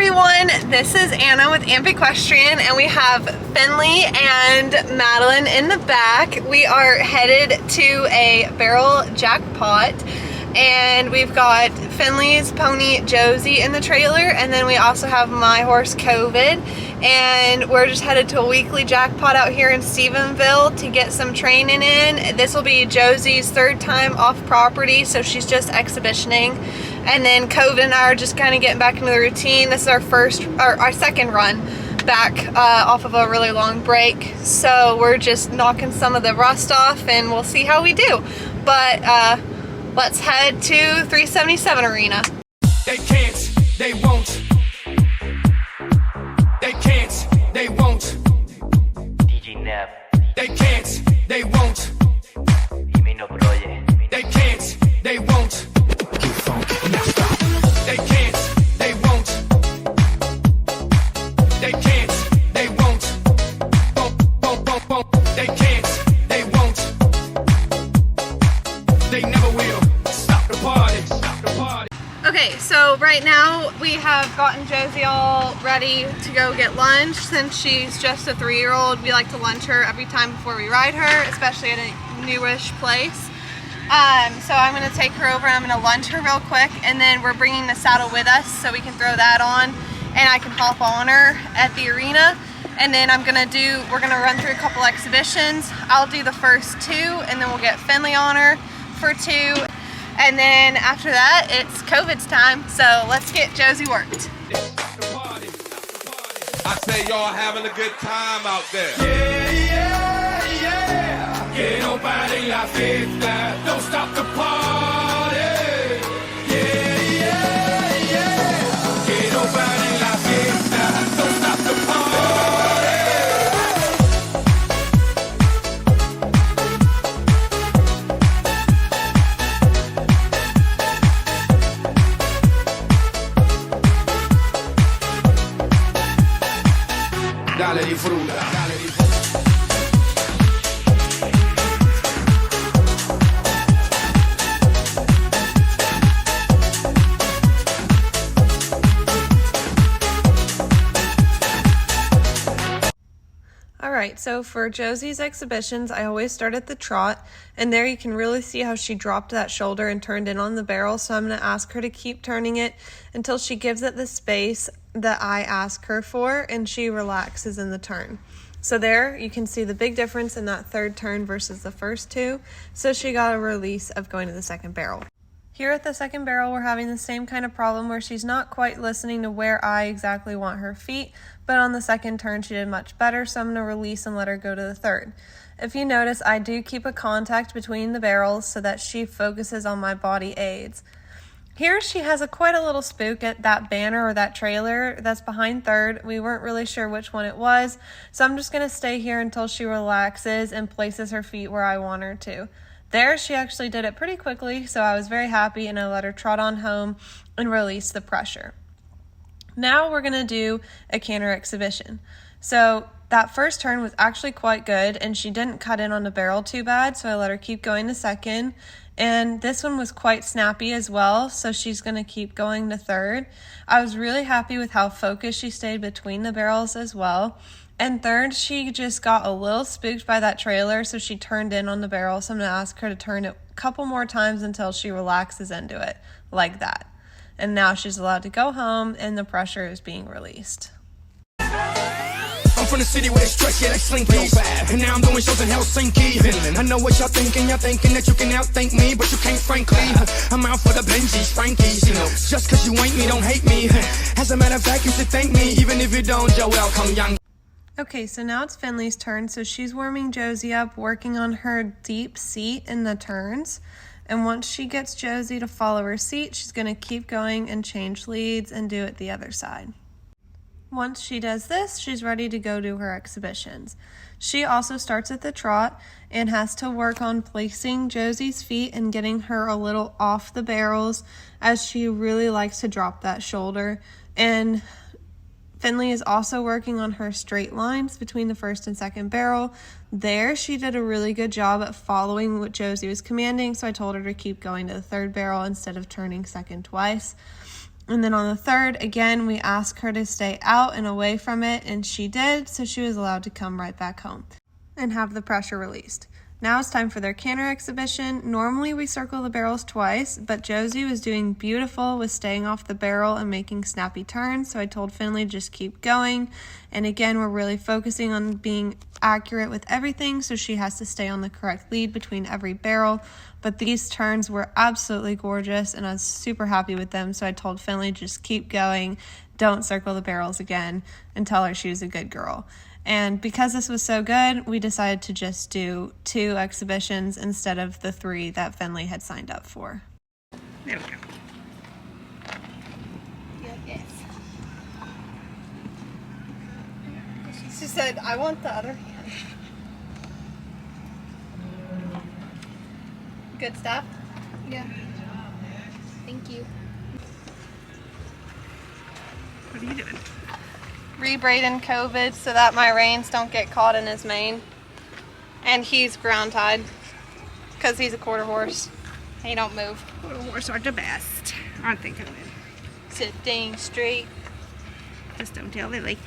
everyone, this is Anna with Amp Equestrian, and we have Finley and Madeline in the back. We are headed to a barrel jackpot, and we've got Finley's pony Josie in the trailer, and then we also have my horse COVID, and we're just headed to a weekly jackpot out here in Stephenville to get some training in. This will be Josie's third time off property, so she's just exhibitioning. And then COVID and I are just kind of getting back into the routine. This is our second run back off of a really long break. So we're just knocking some of the rust off and we'll see how we do. But let's head to 377 Arena. They can't, they won't. They can't, they won't. DJ Nev. They can't, they won't. They can't, they won't. They can't, they won't. They can't, they won't. They can't, they won't. They never will. Stop the party, stop the party. Okay, so right now we have gotten Josie all ready to go get lunch. Since she's just a 3-year-old, we like to lunch her every time before we ride her, especially at a newish place. So I'm going to take her over and I'm going to lunch her real quick, and then we're bringing the saddle with us so we can throw that on and I can hop on her at the arena. And then we're going to run through a couple exhibitions. I'll do the first 2 and then we'll get Finley on her for 2. And then after that, it's COVID's time. So let's get Josie worked. I say y'all having a good time out there. Yeah, yeah, yeah. Que no pare la fiesta. Don't stop the party. Yeah, yeah, yeah. Que no pare la fiesta. Don't stop the party. Dale disfruta, dale disfruta. Alright, so for Josie's exhibitions, I always start at the trot, and there you can really see how she dropped that shoulder and turned in on the barrel, so I'm going to ask her to keep turning it until she gives it the space that I ask her for, and she relaxes in the turn. So there, you can see the big difference in that third turn versus the first 2, so she got a release of going to the second barrel. Here at the second barrel, we're having the same kind of problem where she's not quite listening to where I exactly want her feet, but on the second turn she did much better, so I'm going to release and let her go to the third. If you notice, I do keep a contact between the barrels so that she focuses on my body aids. Here she has quite a little spook at that banner or that trailer that's behind third. We weren't really sure which one it was, so I'm just going to stay here until she relaxes and places her feet where I want her to. There, she actually did it pretty quickly, so I was very happy, and I let her trot on home and release the pressure. Now we're going to do a canter exhibition. So that first turn was actually quite good, and she didn't cut in on the barrel too bad, so I let her keep going to second. And this one was quite snappy as well, so she's going to keep going to third. I was really happy with how focused she stayed between the barrels as well. And third, she just got a little spooked by that trailer, so she turned in on the barrel. So I'm going to ask her to turn it a couple more times until she relaxes into it, like that. And now she's allowed to go home, and the pressure is being released. I'm from the city where they stretch, yeah, like Slinky. And now I'm doing shows in Helsinki. Finland. I know what y'all thinking that you can outthink me, but you can't, frankly. I'm out for the Benjis, Frankies, you know. Just cause you ain't me, don't hate me. As a matter of fact, you should thank me, even if you don't, you're welcome, young. Okay, so now it's Finley's turn, so she's warming Josie up, working on her deep seat in the turns. And once she gets Josie to follow her seat, she's going to keep going and change leads and do it the other side. Once she does this, she's ready to go to her exhibitions. She also starts at the trot and has to work on placing Josie's feet and getting her a little off the barrels, as she really likes to drop that shoulder. And Finley is also working on her straight lines between the first and second barrel. There, she did a really good job at following what Josie was commanding, so I told her to keep going to the third barrel instead of turning second twice. And then on the 3rd, again, we asked her to stay out and away from it, and she did, so she was allowed to come right back home and have the pressure released. Now it's time for their canter exhibition. Normally we circle the barrels twice, but Josie was doing beautiful with staying off the barrel and making snappy turns, so I told Finley just keep going. And again, we're really focusing on being accurate with everything, so she has to stay on the correct lead between every barrel. But these turns were absolutely gorgeous, and I was super happy with them, so I told Finley just keep going, don't circle the barrels again, and tell her she was a good girl. And because this was so good, we decided to just do 2 exhibitions instead of the 3 that Finley had signed up for. There we go. Yes. She said, I want the other hand. Good stuff? Yeah. Thank you. What are you doing? Rebraiding COVID so that my reins don't get caught in his mane. And he's ground tied because he's a quarter horse. He don't move. Quarter horse are the best, aren't they, Conan? Sitting straight. Just don't tell Lily.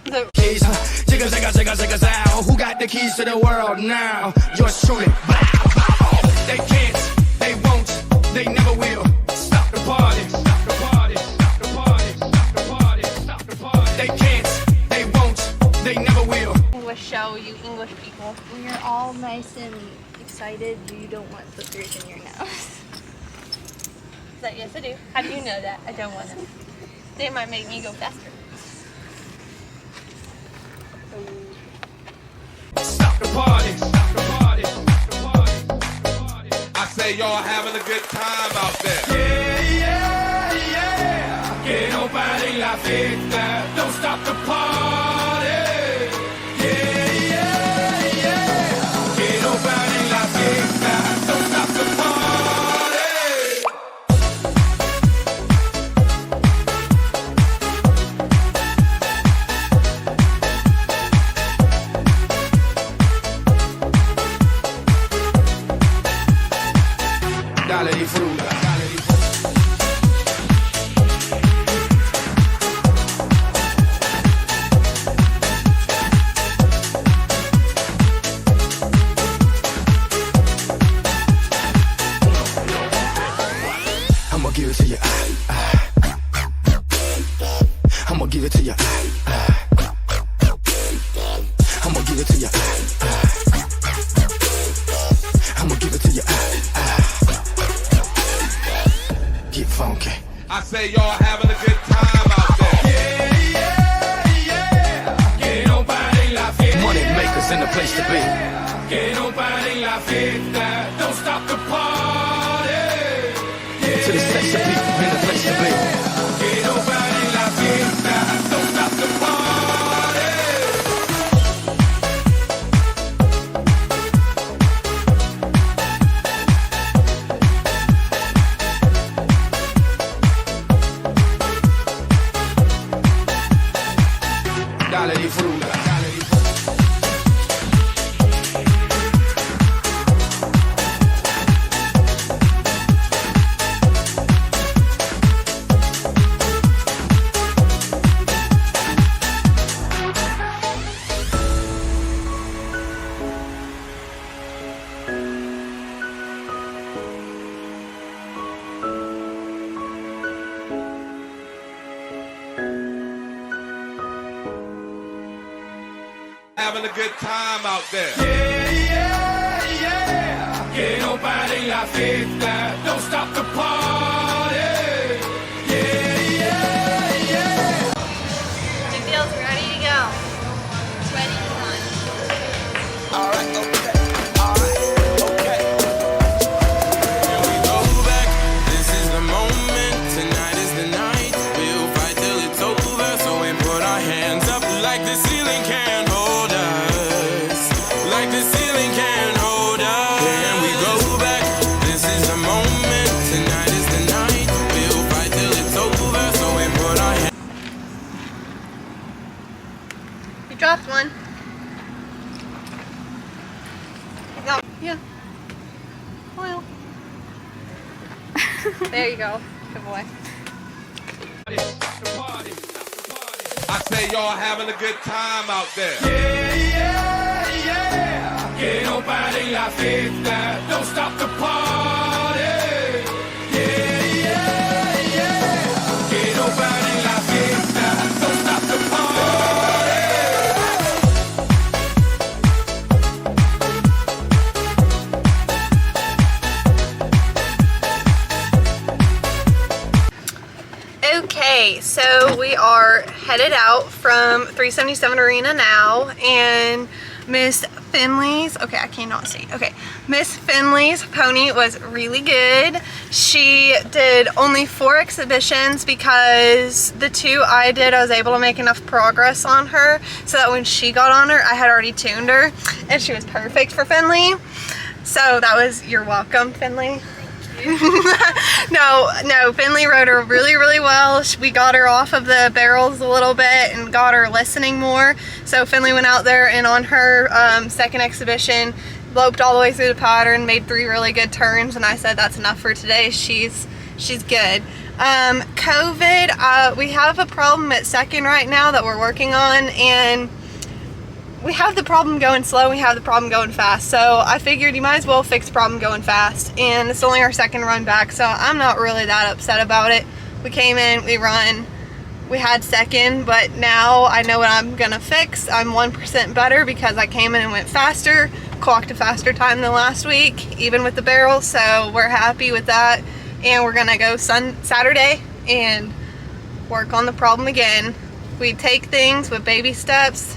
So, Keys, jigga, jigga, jigga, jigga, zow. Who got the keys to the world now? Yours truly. Bow, bow. They can't, they won't, they never will. Stop the party, stop the party, stop the party, stop the party, stop the party. They can't, they won't, they never will. English show, you English people. When you're all nice and excited, you don't want boogers in your nose. Is that yes, I do. How do you know that? I don't want to. They might make me go faster. Stop the party, stop the party, stop the party. I say y'all having a good time out there. Yeah, yeah, yeah. Que no pare la fiesta. Don't stop the party. Yeah, yeah, yeah. Que no pare la fiesta. Don't stop the party. Dale disfruta, dale disfruta. I'ma give it to you. I'ma give it to you. I'ma give it to you. I'ma give it to you. Get funky. I say y'all having a good time out there. Yeah, yeah, yeah. Que no pare la fiesta. Money makers in the place to be. Que no pare la fiesta. Don't stop the party. Yeah, to the sexy people in the place to be. Que no pare la fiesta. Don't stop the party. Dale disfruta, dale disfruta. Having a good time out there. Yeah, yeah, yeah. Que no pare la fiesta. Don't stop the party. Yeah, yeah, yeah. She feels ready to go. Ready to run. All right, okay. All right, okay. Here we go back. This is the moment. Tonight is the night. We'll fight till it's over. So we put our hands up like the ceiling can't hold us. Like the ceiling can't hold us. Here we go back. This is the moment. Tonight is the night. We'll fight till it's over. So we put our hands. You dropped one. Yeah. Well. There you go. Good boy. I say y'all having a good time out there. Que no pare la fiesta, don't stop the party. Que no pare la fiesta, don't stop the party. Okay, so we are headed out from 377 Arena now, and Miss Finley's, okay, I cannot see. Okay, Miss Finley's pony was really good. She did only 4 exhibitions because the 2 I did, I was able to make enough progress on her so that when she got on her, I had already tuned her, and she was perfect for Finley. So that was, you're welcome, Finley. No, Finley rode her really, really well. We got her off of the barrels a little bit and got her listening more. So Finley went out there and on her second exhibition, loped all the way through the pattern, made 3 really good turns, and I said that's enough for today. She's good. COVID, we have a problem at second right now that we're working on, and we have the problem going slow, we have the problem going fast. So I figured you might as well fix the problem going fast. And it's only our second run back, so I'm not really that upset about it. We came in, we run, we had second, but now I know what I'm gonna fix. I'm 1% better because I came in and went faster, clocked a faster time than last week, even with the barrels, so we're happy with that. And we're gonna go Saturday and work on the problem again. We take things with baby steps.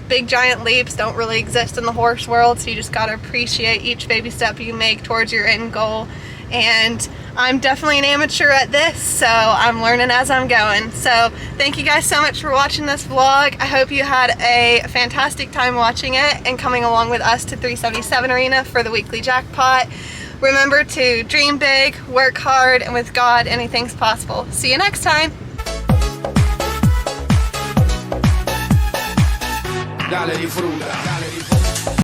Big giant leaps don't really exist in the horse world, so you just gotta appreciate each baby step you make towards your end goal. And I'm definitely an amateur at this, so I'm learning as I'm going. So thank you guys so much for watching this vlog. I hope you had a fantastic time watching it and coming along with us to 377 Arena for the weekly jackpot. Remember to dream big, work hard, and with God, anything's possible. See you next time. Dale disfruta, dale disfruta.